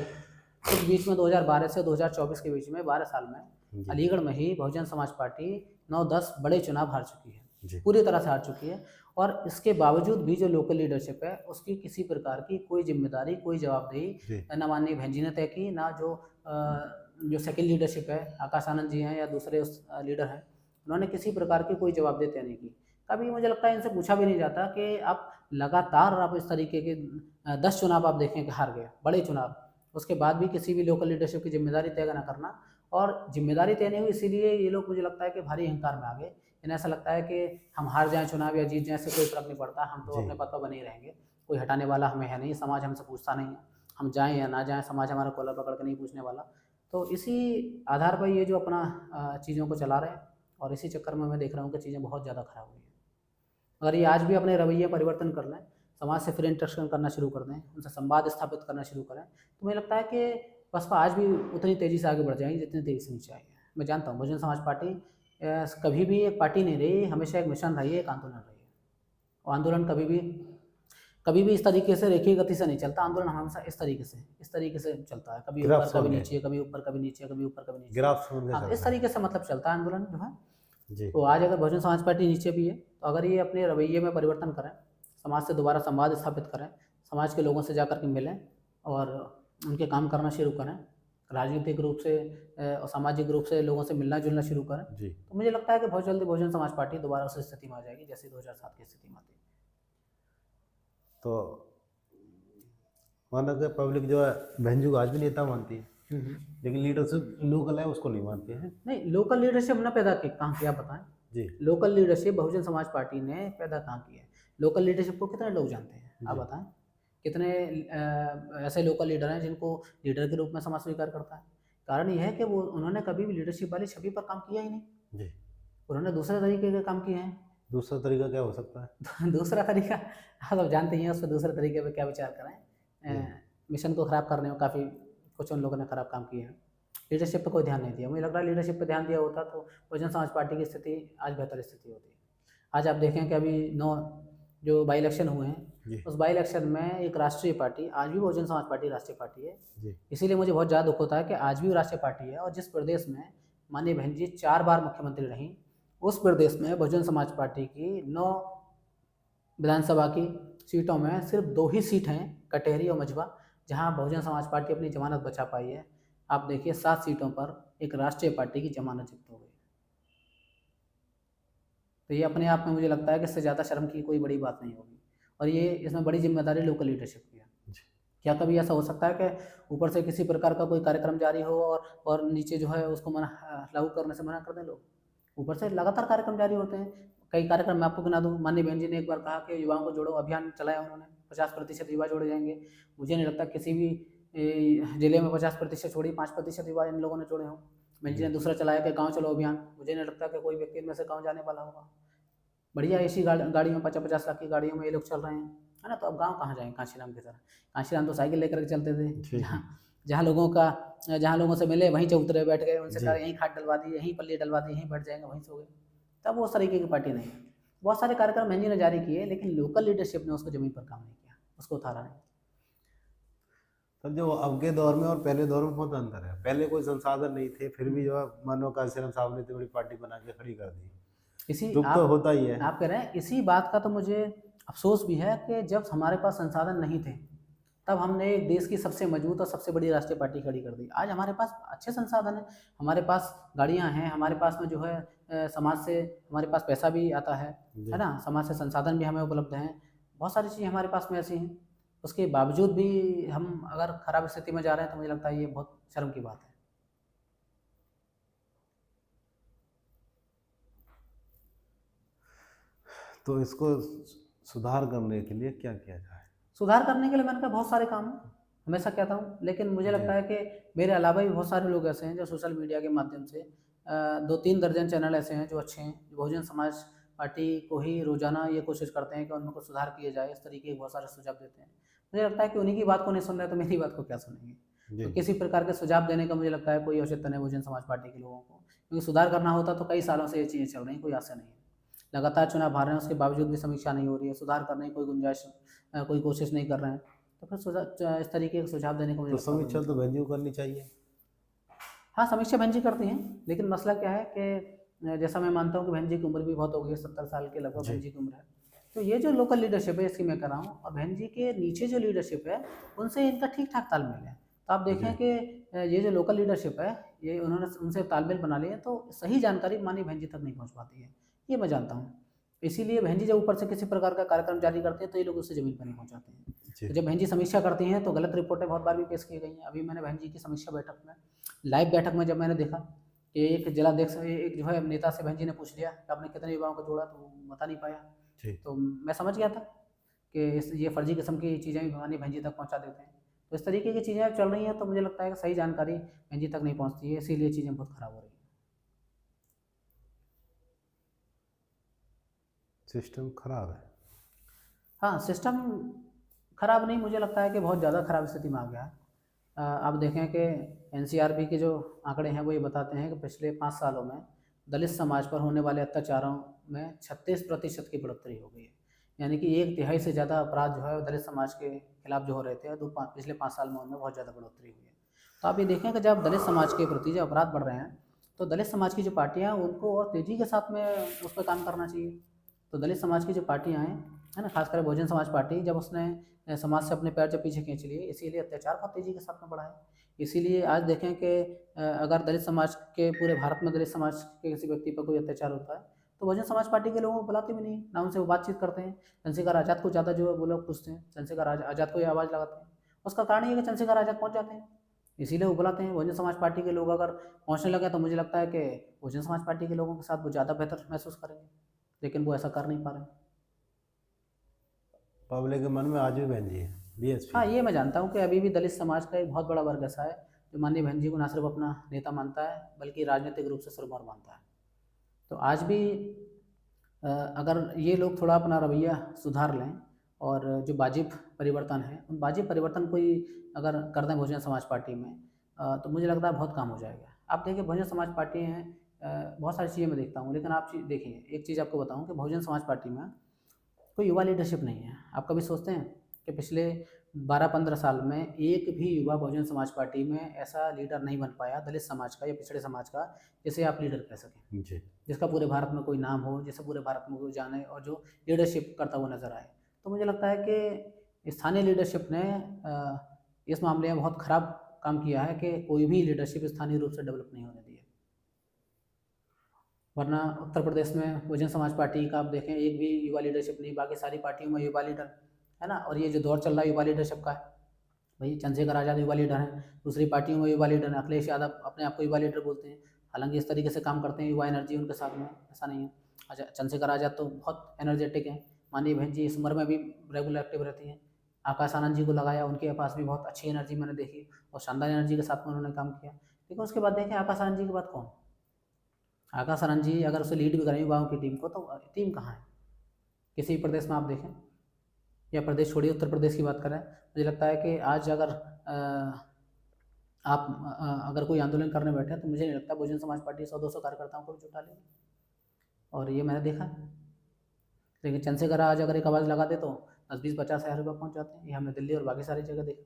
इस बीच में 2012 से 2024 के बीच में 12 साल में जी, अलीगढ़ में ही बहुजन समाज पार्टी 9-10 बड़े चुनाव हार चुकी है, जी, पूरी तरह से हार चुकी है। और इसके बावजूद भी जो लोकल लीडरशिप है, उसकी किसी प्रकार की कोई जिम्मेदारी, कोई जवाबदेही जी, ना माननीय बहन जी ने तय की, ना जो सेकंड लीडरशिप है, आकाश आनंद जी हैं या दूसरे लीडर हैं, उन्होंने किसी प्रकार की कोई जवाबदेही तय नहीं की। कभी मुझे लगता है इनसे पूछा भी नहीं जाता कि आप लगातार आप इस तरीके के 10 चुनाव आप देखें कि हार गए, बड़े चुनाव, उसके बाद भी किसी भी लोकल लीडरशिप की जिम्मेदारी तय ना करना। और जिम्मेदारी तय नहीं हुई, इसीलिए ये लोग, मुझे लगता है कि भारी अहंकार में आ गए। इन्हें ऐसा लगता है कि हम हार जाएं चुनाव या जीत जाएं, इससे कोई फर्क नहीं पड़ता, हम तो जी, अपने पद पर बने ही रहेंगे, कोई हटाने वाला हमें है नहीं, समाज हमसे पूछता नहीं है, हम जाएं या ना जाएं, समाज हमारा कॉलर पकड़ के नहीं पूछने वाला। तो इसी आधार पर ये जो अपना चीज़ों को चला रहे हैं, और इसी चक्कर में मैं देख रहा हूँ कि चीज़ें बहुत ज़्यादा खराब हुई हैं। अगर ये आज भी अपने रवैये परिवर्तन कर लें, समाज से फिर इंटरेक्शन करना शुरू कर दें, उनसे संवाद स्थापित करना शुरू करें, तो मुझे लगता है कि बसपा आज भी उतनी तेज़ी से आगे बढ़ जाएगी जितनी तेज़ी से नीचे आई है। मैं जानता हूँ बहुजन समाज पार्टी कभी भी एक पार्टी नहीं रही, हमेशा एक मिशन रही है, एक आंदोलन रही है। और आंदोलन कभी भी इस तरीके से रेखीय गति से नहीं चलता। आंदोलन हमेशा इस तरीके से चलता है, कभी ग्राफ ऊपर समझ कभी गए, नीचे, कभी ऊपर कभी नीचे, कभी ऊपर कभी नीचे। ग्राफ समझ के हाँ, चल इस रहा है। तरीके से मतलब चलता है आंदोलन जो है। जी, तो आज अगर बहुजन समाज पार्टी नीचे भी है, तो अगर ये अपने रवैये में परिवर्तन करें, समाज से दोबारा संवाद स्थापित करें, समाज के लोगों से जाकर के मिलें और उनके काम करना शुरू करें, राजनीतिक रूप से और सामाजिक रूप से लोगों से मिलना जुलना शुरू करें, जी, तो मुझे लगता है कि बहुत जल्दी बहुजन समाज पार्टी दोबारा उस स्थिति में आ जाएगी जैसे 2007 की स्थिति में आती। तो माना कि पब्लिक जो है बहन जी को आज भी नेता मानती है, लेकिन लीडरशिप लोकल है उसको नहीं मानते हैं। नहीं, लोकल लीडरशिप ने पैदा की कहाँ किया बताएं? जी, local leadership Bahujan Samaj party ने पैदा कहाँ की है? लोकल लीडरशिप को कितने लोग जानते हैं, आप जी, बताएं? कितने ऐसे लोकल लीडर हैं जिनको लीडर के रूप में समाज स्वीकार करता है? कारण यह है कि वो उन्होंने कभी भी लीडरशिप वाली छवि पर काम किया ही नहीं। जी। उन्होंने दूसरे तरीके के काम किए हैं। दूसरा तरीका क्या हो सकता है? दूसरा तरीका आप सब जानते ही हैं, उस पर दूसरे तरीके पे क्या विचार करें। मिशन को ख़राब करने में काफ़ी कुछ उन लोगों ने ख़राब काम किए हैं। लीडरशिप पे कोई ध्यान नहीं दिया। मुझे लग रहा है लीडरशिप पे ध्यान दिया होता तो बहुजन समाज पार्टी की स्थिति आज बेहतर स्थिति होती। आज आप देखें कि अभी 9 जो बाई इलेक्शन हुए हैं, जी उस बाई इलेक्शन में एक राष्ट्रीय पार्टी, आज भी बहुजन समाज पार्टी राष्ट्रीय पार्टी है, जी इसीलिए मुझे बहुत ज़्यादा दुख होता है कि आज भी वो राष्ट्रीय पार्टी है और जिस प्रदेश में माननीय बहन जी 4 बार मुख्यमंत्री रहीं, उस प्रदेश में बहुजन समाज पार्टी की 9 विधानसभा की सीटों में सिर्फ 2 ही सीट हैं, कटेहरी और मझवा, जहां बहुजन समाज पार्टी अपनी जमानत बचा पाई है। आप देखिए 7 सीटों पर एक राष्ट्रीय पार्टी की जमानत जब्त हो गई। तो ये अपने आप में मुझे लगता है कि इससे ज़्यादा शर्म की कोई बड़ी बात नहीं होगी और ये इसमें बड़ी जिम्मेदारी लोकल लीडरशिप की है। जी क्या कभी ऐसा हो सकता है कि ऊपर से किसी प्रकार का कोई कार्यक्रम जारी हो और नीचे जो है उसको लागू करने से मना कर दें लोग? ऊपर से लगातार कार्यक्रम जारी होते हैं। कई कार्यक्रम मैं आपको गिना दूँ, माननीय बहन जी ने एक बार कहा कि युवाओं को जोड़ो अभियान चलाया उन्होंने, 50% युवा जोड़े जाएंगे। मुझे नहीं लगता किसी भी जिले में 50% छोड़ी 5% युवा इन लोगों ने जोड़े हों। बहन जी ने जी दूसरा चलाया कि गाँव चलो अभियान, मुझे नहीं लगता कि कोई व्यक्ति इनमें से गाँव जाने वाला होगा। बढ़िया एसी गाड़ियों 50-50 लाख की गाड़ियों में ये लोग चल रहे हैं, है ना? तो अब गाँव कहाँ जाएँ कांशीराम की तरह? कांशीराम तो साइकिल लेकर के चलते थे, जी जहाँ जहाँ लोगों से मिले वहीं चबूतरे बैठ गए, उनसे जी कहा यहीं खाट डलवा दी, यहीं पल्ली डलवा दी, यहीं बैठ जाएँगे, वहीं सो गए। तब वो उस तरीके की पार्टी नहीं है। बहुत सारे कार्यक्रम बहन जी ने जारी किए, लेकिन लोकल लीडरशिप ने उसको ज़मीन पर काम नहीं किया, उसको उतारा नहीं। तब जो अब के दौर में और पहले दौर में बहुत अंतर है। पहले कोई संसाधन नहीं थे, फिर भी जो है मानो कांशीराम साहब ने इतनी बड़ी पार्टी बना के खड़ी कर दी। इसी दुख तो होता ही है। आप कह रहे हैं इसी बात का तो मुझे अफ़सोस भी है कि जब हमारे पास संसाधन नहीं थे, तब हमने एक देश की सबसे मजबूत और सबसे बड़ी राष्ट्रीय पार्टी खड़ी कर दी। आज हमारे पास अच्छे संसाधन हैं, हमारे पास गाड़ियाँ हैं, हमारे पास में जो है समाज से हमारे पास पैसा भी आता जी है ना? समाज से संसाधन भी हमें उपलब्ध हैं, बहुत सारी चीज़ें हमारे पास में ऐसी हैं। उसके बावजूद भी हम अगर खराब स्थिति में जा रहे हैं, तो मुझे लगता है ये बहुत शर्म की बात है। तो इसको सुधार करने के लिए क्या किया जाए? सुधार करने के लिए मैंने कहा बहुत सारे काम हैं, हमेशा कहता हूँ, लेकिन मुझे जी लगता है कि मेरे अलावा भी बहुत सारे लोग ऐसे हैं जो सोशल मीडिया के माध्यम से 2-3 दर्जन चैनल ऐसे हैं जो अच्छे हैं, जो बहुजन समाज पार्टी को ही रोज़ाना ये कोशिश करते हैं कि उनमें कुछ सुधार किए जाए, इस तरीके के बहुत सारे सुझाव देते हैं। मुझे लगता है कि उन्हीं की बात को नहीं सुन रहे तो मेरी बात को क्या सुनेंगे? जी तो किसी प्रकार के सुझाव देने का मुझे लगता है कोई औचित्य नहीं बहुजन समाज पार्टी के लोगों को, क्योंकि सुधार करना होता तो कई सालों से ये चीज़ें चल रही हैं, कोई आशा नहीं है। लगातार चुनाव हार रहे हैं, उसके बावजूद भी समीक्षा नहीं हो रही है, सुधार करने की कोई गुंजाइश कोई कोशिश नहीं कर रहे हैं, तो फिर इस तरीके के सुझाव देने को मुझे तो लगता है कोई समीक्षा तो मतलब बहन जी को करनी चाहिए। हाँ, समीक्षा बहन जी करती हैं, लेकिन मसला क्या है कि जैसा मैं मानता हूँ कि बहन जी की उम्र भी बहुत हो गई है, 70 साल के लगभग जी बहन जी की उम्र है। तो ये जो लोकल लीडरशिप है इसकी मैं कर रहा हूँ और बहन जी के नीचे जो लीडरशिप है, उनसे इनका ठीक-ठाक तालमेल है। तो आप जी देखें कि ये जो लोकल लीडरशिप है, ये उन्होंने उनसे तालमेल बना लिया है, तो सही जानकारी माननीय बहन जी तक नहीं पहुँच पाती है, ये मैं जानता हूँ। इसीलिए बहन जी जब ऊपर से किसी प्रकार का कार्यक्रम जारी करते हैं, तो ये लोग उसे ज़मीन पर नहीं पहुँचाते हैं। जी तो जब बहन जी समीक्षा करती हैं, तो गलत रिपोर्टें बहुत बार भी पेश की गई हैं। अभी मैंने बहन जी की समीक्षा बैठक में लाइव बैठक में जब मैंने देखा कि एक जिलाध्यक्ष एक जो है नेता से बहन जी ने पूछ लिया कि आपने कितने युवाओं को जोड़ा, तो वो बता नहीं पाया। जी तो मैं समझ गया था कि ये फर्जी किस्म की चीज़ें भी माननीय बहन जी तक पहुँचा देते हैं। तो इस तरीके की चीज़ें चल रही हैं, तो मुझे लगता है कि सही जानकारी बहन जी तक नहीं पहुँचती है, इसीलिए चीज़ें बहुत ख़राब हो रही हैं। सिस्टम खराब है। हाँ, सिस्टम खराब नहीं, मुझे लगता है कि बहुत ज़्यादा ख़राब स्थिति में आ गया है। आप देखें कि एनसीआरबी के जो आंकड़े हैं वो ये बताते हैं कि पिछले 5 सालों में दलित समाज पर होने वाले अत्याचारों में 36% की बढ़ोतरी हो गई है। यानी कि 1/3 से ज़्यादा अपराध जो है वो दलित समाज के खिलाफ जो हो रहे थे, पिछले 5 साल में उनमें बहुत ज़्यादा बढ़ोतरी हुई है। तो आप ये देखें कि जब दलित समाज के प्रति जो अपराध बढ़ रहे हैं, तो दलित समाज की जो पार्टियाँ हैं उनको और तेज़ी के साथ में उस पर काम करना चाहिए। तो दलित समाज की जो पार्टियाँ हैं, है ना, खासकर बहुजन समाज पार्टी, जब उसने समाज से अपने पैर जब पीछे खींच लिए, इसीलिए अत्याचार बहुत तेज़ी के साथ में बढ़ा है। इसीलिए आज देखें कि अगर दलित समाज के पूरे भारत में दलित समाज के किसी व्यक्ति पर कोई अत्याचार होता है, तो बहुजन समाज पार्टी के लोगों को बुलाते भी नहीं, ना उनसे वो बातचीत करते हैं। चंद्रशेखर आज़ाद को ज़्यादा जो है वो लोग पूछते हैं, चंद्रशेखर आज़ाद को ये आवाज़ लगाते हैं। उसका कारण ये है कि चंद्रशेखर आज़ाद पहुँच जाते हैं, इसीलिए वो बुलाते हैं। बहुजन समाज पार्टी के लोग अगर पहुँचने लगे तो मुझे लगता है कि बहुजन समाज पार्टी के लोगों के साथ वो ज़्यादा बेहतर महसूस करेंगे, लेकिन वो ऐसा कर नहीं पा रहे हैं। पब्लिक के मन में आज भी बहन जी है, बीएसपी। हाँ, ये मैं जानता हूँ कि अभी भी दलित समाज का एक बहुत बड़ा वर्ग ऐसा है जो माननीय बहन जी को ना सिर्फ अपना नेता मानता है, बल्कि राजनीतिक रूप से सिरमौर मानता है। तो आज भी अगर ये लोग थोड़ा अपना रवैया सुधार लें और जो वाजिब परिवर्तन है, उन वाजिब परिवर्तन को ही अगर कर दें बहुजन समाज पार्टी में, तो मुझे लगता है बहुत काम हो जाएगा। आप देखिए बहुजन समाज पार्टी हैं, बहुत सारी चीज़ें मैं देखता हूँ, लेकिन आप देखिए एक चीज़ आपको बताऊँ कि बहुजन समाज पार्टी में कोई युवा लीडरशिप नहीं है। आप कभी सोचते हैं कि पिछले 12-15 साल में एक भी युवा बहुजन समाज पार्टी में ऐसा लीडर नहीं बन पाया दलित समाज का या पिछड़े समाज का, जिसे आप लीडर कह सकें, जी जिसका पूरे भारत में कोई नाम हो, जिसे पूरे भारत में कोई जाने और जो लीडरशिप करता हुआ नज़र आए। तो मुझे लगता है कि स्थानीय लीडरशिप ने इस मामले में बहुत ख़राब काम किया है कि कोई भी लीडरशिप स्थानीय रूप से डेवलप नहीं होने दी है। वरना उत्तर प्रदेश में बहुजन समाज पार्टी का आप देखें, एक भी युवा लीडरशिप नहीं, बाकी सारी पार्टियों में युवा लीडर है ना। और ये जो दौर चल रहा है युवा लीडरशिप का है, भाई चंद्रशेखर आज़ाद युवा लीडर हैं, दूसरी पार्टियों में युवा लीडर हैं, अखिलेश यादव अपने आप को युवा लीडर बोलते हैं, हालांकि इस तरीके से काम करते हैं, युवा एनर्जी उनके साथ में, ऐसा नहीं है। अच्छा, चंद्रशेखर आज़ाद तो बहुत एनर्जेटिक हैं, माननीय बहन जी इस उम्र में भी रेगुलर एक्टिव रहती हैं। आकाश आनंद जी को लगाया, उनके पास भी बहुत अच्छी एनर्जी मैंने देखी और शानदार एनर्जी के साथ में उन्होंने काम किया। लेकिन उसके बाद देखें आकाश आनंद जी के बाद कौन? आकाश आनंद जी अगर उसे लीड भी करें युवाओं की टीम को, तो टीम कहाँ है? किसी भी प्रदेश में आप देखें, या प्रदेश छोड़िए उत्तर प्रदेश की बात करें, मुझे लगता है कि आज अगर आप अगर कोई आंदोलन करने बैठे हैं तो मुझे नहीं लगता बहुजन समाज पार्टी 100-200 कार्यकर्ताओं को भी जुटा लेगी, और ये मैंने देखा है। लेकिन चंद्रशेखर आज अगर एक आवाज़ लगा दे तो 10-20-50 हज़ार रुपये पहुँच जाते हैं। ये हमने दिल्ली और बाकी सारी जगह देखा।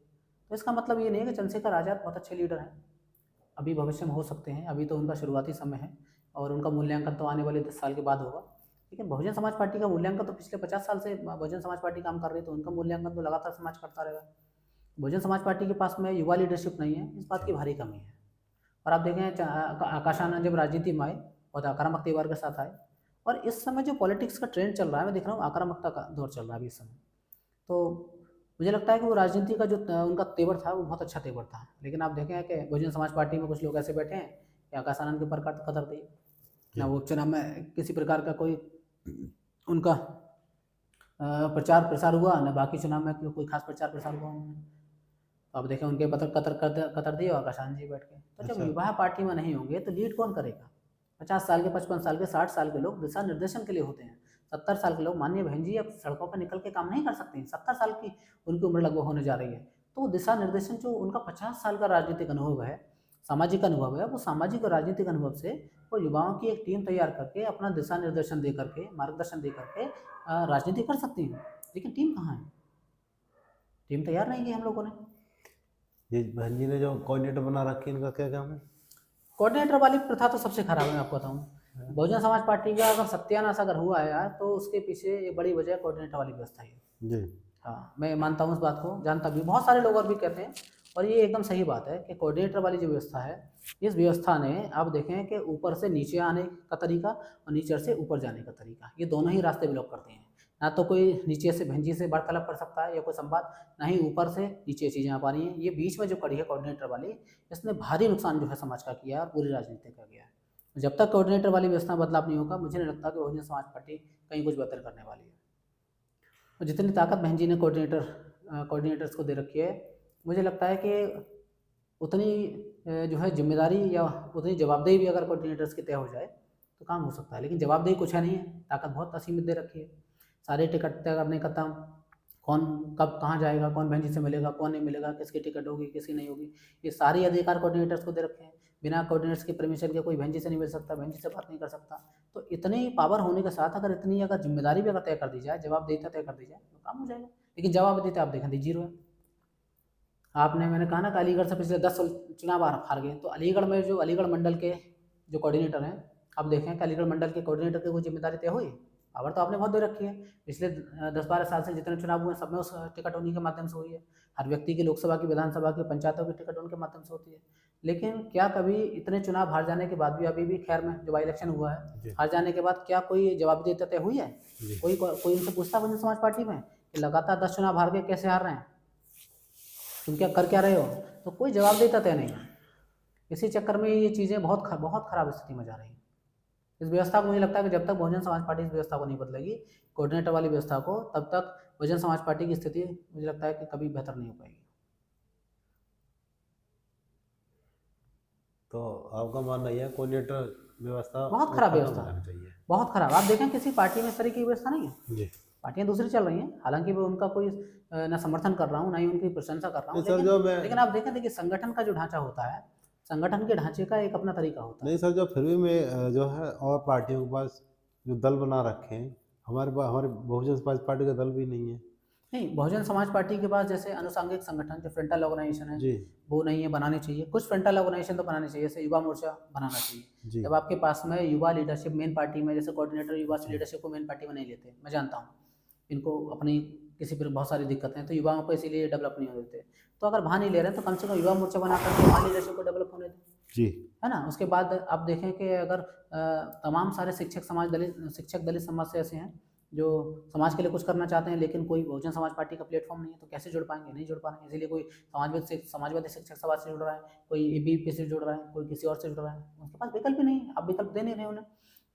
तो इसका मतलब ये नहीं है कि चंद्रशेखर आज़ाद बहुत अच्छे लीडर हैं, अभी भविष्य में हो सकते हैं, अभी तो उनका शुरुआती समय है और उनका मूल्यांकन तो आने वाले 10 साल के बाद होगा। लेकिन बहुजन समाज पार्टी का मूल्यांकन तो पिछले 50 साल से बहुजन समाज पार्टी काम कर रही है, तो उनका मूल्यांकन तो लगातार समाज करता रहेगा। बहुजन समाज पार्टी के पास में युवा लीडरशिप नहीं है, इस बात की भारी कमी है। और आप देखें आकाश आनंद जब राजनीति में आए बहुत आक्रामक तेवर के साथ आए, और इस समय जो पॉलिटिक्स का ट्रेंड चल रहा है, मैं देख रहा हूँ आक्रामकता का दौर चल रहा है अभी इस समय। तो मुझे लगता है कि वो राजनीति का जो उनका तेवर था वो बहुत अच्छा तेवर था। लेकिन आप देखें कि बहुजन समाज पार्टी में कुछ लोग ऐसे बैठे हैं कि आकाश आनंद के ऊपर कतर दिए ना, वो चुनाव में किसी प्रकार का कोई उनका प्रचार प्रसार हुआ, ना बाकी चुनाव में कोई खास प्रचार प्रसार हुआ उन्होंने। तो आप देखें उनके पत्र कतर दिए और आकाश आनंद जी बैठ गए। तो जब अच्छा। युवा पार्टी में नहीं होंगे तो लीड कौन करेगा? 50 साल के, 55 साल के, 60 साल के लोग दिशा निर्देशन के लिए होते हैं। 70 साल के लोग, माननीय बहन जी अब सड़कों पर निकल के काम नहीं कर सकते हैं, 70 साल की उनकी उम्र लगभग होने जा रही है। तो दिशा निर्देशन जो उनका 50 साल का राजनीतिक अनुभव है, सामाजिक अनुभव है, वो सामाजिक और राजनीतिक अनुभव से वो युवाओं की एक टीम तैयार करके अपना दिशा निर्देशन दे करके, मार्गदर्शन दे करके राजनीति कर सकती हैं। लेकिन टीम कहाँ है? टीम तैयार नहीं की हम लोगों ने। ये बहन जी ने जो कोऑर्डिनेटर बना रखे हैं, इनका क्या काम है? कोऑर्डिनेटर वाली प्रथा तो सबसे खराब है, मैं आपको बताऊँ। बहुजन समाज पार्टी का अगर सत्यानाश अगर हुआ है यार, तो उसके पीछे एक बड़ी वजह कोऑर्डिनेटर वाली व्यवस्था है। जी हाँ, मैं मानता हूँ उस बात को, जानता भी, बहुत सारे लोग और भी कहते हैं, और ये एकदम सही बात है कि कोऑर्डिनेटर वाली जो व्यवस्था है, इस व्यवस्था ने आप देखें कि ऊपर से नीचे आने का तरीका और नीचे से ऊपर जाने का तरीका, ये दोनों ही रास्ते ब्लॉक करते हैं। ना तो कोई नीचे से भंजी से वार्तालाप कर सकता है या कोई संवाद, ना ही ऊपर से नीचे चीज़ें आ पा रही हैं। ये बीच में जो कड़ी है कोऑर्डिनेटर वाली, इसने भारी नुकसान जो है समाज का किया और पूरी राजनीति का किया है। जब तक कोऑर्डिनेटर वाली व्यवस्था बदलाव नहीं होगा, मुझे नहीं लगता कि बहुजन समाज पार्टी कहीं कुछ बेहतर करने वाली है। और जितनी ताकत बहन जी ने कोऑर्डिनेटर्स को दे रखी है, मुझे लगता है कि उतनी जो है जिम्मेदारी या उतनी जवाबदेही भी अगर कोऑर्डिनेटर्स की तय हो जाए तो काम हो सकता है। लेकिन जवाबदेही कुछ है नहीं है, ताकत बहुत असीमित दे रखी है। सारे टिकट तय करने का काम, कौन कब कहाँ जाएगा, कौन बहन जी से मिलेगा, कौन नहीं मिलेगा, किसकी टिकट होगी, किसकी नहीं होगी, ये सारे अधिकार कोऑर्डिनेटर्स को दे रखे हैं। बिना कोऑर्डिनेटर्स की परमिशन के कोई बहन जी से नहीं मिल सकता, बहन जी से बात नहीं कर सकता। तो इतनी पावर होने के साथ अगर जिम्मेदारी भी अगर तय कर दी जाए, जवाबदेहिता तय कर दी जाए, तो काम हो जाएगा। लेकिन जवाबदेहिता आप देखें जीरो है। मैंने कहा ना कि अलीगढ़ से पिछले 10 चुनाव हार गए, तो अलीगढ़ में जो अलीगढ़ मंडल के जो कोऑर्डिनेटर हैं, आप देखें कि अलीगढ़ मंडल के कोऑर्डिनेटर की कोई जिम्मेदारी तय हुई? पावर तो आपने बहुत दे रखी है। पिछले 10-12 साल से जितने चुनाव हुए सब में उस टिकट उन्हीं के माध्यम से हुई है। हर व्यक्ति की लोकसभा की, विधानसभा की, पंचायतों की टिकट उनके माध्यम से होती है। लेकिन क्या कभी इतने चुनाव हार जाने के बाद भी, अभी भी खैर में जो बाई इलेक्शन हुआ है, हार जाने के बाद क्या कोई जवाबदेहिता तय हुई है? कोई उनसे पूछता बहुजन समाज पार्टी में कि लगातार 10 चुनाव हार गए, कैसे हार रहे हैं, तुम क्या कर क्या रहे हो? तो कोई जवाबदेहिता तय नहीं है। इसी चक्कर में ये चीज़ें बहुत खराब स्थिति में जा रही हैं। इस व्यवस्था को मुझे लगता है कि जब तक बहुजन समाज पार्टी इस व्यवस्था को नहीं बदलेगी, कोऑर्डिनेटर वाली व्यवस्था को, तब तक बहुजन समाज पार्टी की स्थिति मुझे लगता है कि कभी बेहतर नहीं हो पाएगी। तो आपका मानना यह है कोऑर्डिनेटर व्यवस्था बहुत खराब व्यवस्था चाहिए? बहुत खराब। आप देखें किसी पार्टी में इस तरह की व्यवस्था नहीं है। जी पार्टियां दूसरी चल रही हैं, हालांकि मैं उनका कोई ना समर्थन कर रहा हूँ, ना ही उनकी प्रशंसा कर रहा हूँ। सर, जो लेकिन आप देखें, देखिए संगठन का जो ढांचा होता है, संगठन के ढांचे का एक अपना तरीका होता है। नहीं सर, जो फिर भी मैं जो है और पार्टियों के पास जो दल बना रखे हैं, हमारे बहुजन समाज पार्टी का दल भी नहीं है। नहीं, बहुजन समाज पार्टी के पास जैसे अनुसांगिक संगठन जो फ्रंटल ऑर्गेनाइजेशन है जी वो नहीं है, बनानी चाहिए। कुछ फ्रंटल ऑर्गेनाइजेशन तो बनानी चाहिए, जैसे युवा मोर्चा बनाना चाहिए। जी जब आपके पास में युवा लीडरशिप मेन पार्टी में, जैसे कोऑर्डिनेटर युवा जी लीडरशिप को मेन पार्टी में नहीं लेते, मैं जानता हूँ इनको अपनी किसी पर बहुत सारी दिक्कतें हैं, तो युवाओं को इसीलिए डेवलप नहीं होते। तो अगर वहाँ नहीं ले रहे हैं तो कम से कम युवा मोर्चा बना करके वहाँ लीडरशिप को डेवलप होने दें, जी है ना। उसके बाद आप देखें कि अगर तमाम सारे शिक्षक दलित समाज से ऐसे हैं जो समाज के लिए कुछ करना चाहते हैं, लेकिन कोई बहुजन समाज पार्टी का प्लेटफॉर्म नहीं है, तो कैसे जुड़ पाएंगे? नहीं जुड़ पा रहे हैं। इसीलिए कोई समाजवादी शिक्षक समाज से जुड़ रहा है, कोई एबीवीपी से जुड़ रहा है, कोई किसी और से जुड़ रहा है, उनके पास विकल्प ही नहीं है। आप विकल्प दे नहीं रहे उन्हें।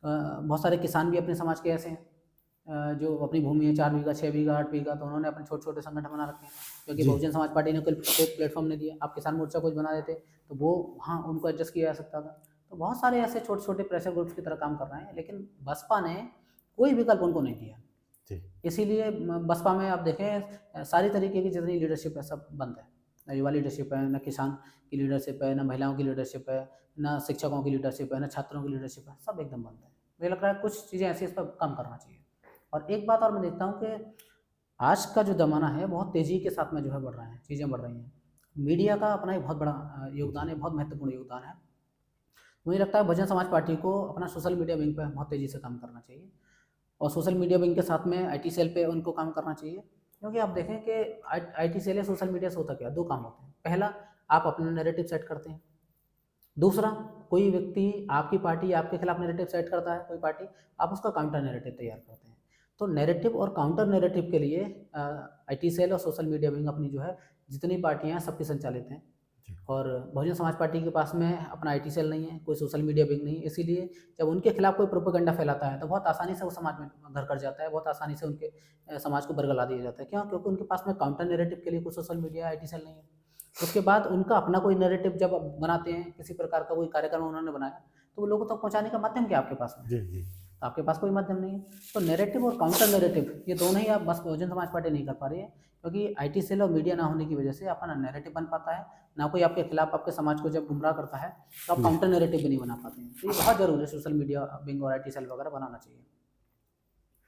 बहुत सारे किसान भी अपने समाज के ऐसे हैं जो अपनी भूमि है 4 बीघा 6 बीघा 8 बीघा, तो उन्होंने अपने छोटे छोटे संगठन बना रखे हैं, क्योंकि जी बहुजन समाज पार्टी ने कोई प्लेटफॉर्म नहीं दिया। आप किसान मोर्चा कुछ बना देते तो वो हाँ उनको एडजस्ट किया जा सकता था। तो बहुत सारे ऐसे छोटे छोटे प्रेशर ग्रुप्स की तरह काम कर रहे हैं, लेकिन बसपा ने कोई विकल्प उनको नहीं दिया। जी इसीलिए बसपा में आप देखें सारी तरीके की जितनी लीडरशिप है सब बंद है। न युवा लीडरशिप है, न किसान की लीडरशिप है, न महिलाओं की लीडरशिप है, न शिक्षकों की लीडरशिप है, न छात्रों की लीडरशिप है, सब एकदम बंद है। मुझे लग रहा है कुछ चीज़ें ऐसी इस पर काम करना चाहिए। और एक बात और मैं देखता हूँ कि आज का जो ज़माना है बहुत तेज़ी के साथ में जो है बढ़ रहा है, चीज़ें बढ़ रही हैं। मीडिया का अपना एक बहुत बड़ा योगदान है, बहुत महत्वपूर्ण योगदान है। मुझे लगता है बहुजन समाज पार्टी को अपना सोशल मीडिया विंग पे बहुत तेज़ी से काम करना चाहिए, और सोशल मीडिया विंग के साथ में आईटी सेल पे उनको काम करना चाहिए। क्योंकि आप देखें कि आईटी सेल या सोशल मीडिया से होता क्या, 2 काम होते हैं। पहला, आप अपना नैरेटिव सेट करते हैं। दूसरा, कोई व्यक्ति आपकी पार्टी आपके खिलाफ नैरेटिव सेट करता है, कोई पार्टी, आप उसका काउंटर नैरेटिव तैयार करते हैं। तो नैरेटिव और काउंटर नैरेटिव के लिए आईटी सेल और सोशल मीडिया विंग अपनी जो है जितनी पार्टियां हैं सबकी संचालित हैं। जी और बहुजन समाज पार्टी के पास में अपना आईटी सेल नहीं है, कोई सोशल मीडिया विंग नहीं, इसीलिए जब उनके खिलाफ कोई प्रोपेगेंडा फैलाता है तो बहुत आसानी से वो समाज में घर कर जाता है, बहुत आसानी से उनके समाज को बरगला दिया जाता है। क्यों? क्योंकि उनके पास में काउंटर नैरेटिव के लिए कोई सोशल मीडिया आईटी सेल नहीं है। उसके बाद उनका अपना कोई नैरेटिव जब बनाते हैं, किसी प्रकार का कोई कार्यक्रम उन्होंने बनाया, तो वो लोगों तक पहुंचाने का माध्यम क्या आपके पास में? जी जी तो आपके पास कोई माध्यम नहीं है। तो नैरेटिव और काउंटर नैरेटिव ये दोनों ही आप बस बहुजन समाज पार्टी नहीं कर पा रही है, क्योंकि आईटी सेल और मीडिया ना होने की वजह से अपना नैरेटिव बन पाता है, ना कोई आपके खिलाफ आपके समाज को जब गुमराह करता है तो आप काउंटर नैरेटिव भी नहीं बना पाते हैं। तो ये बहुत जरूरी है, सोशल मीडिया विंग और आईटी सेल वगैरह बनाना चाहिए।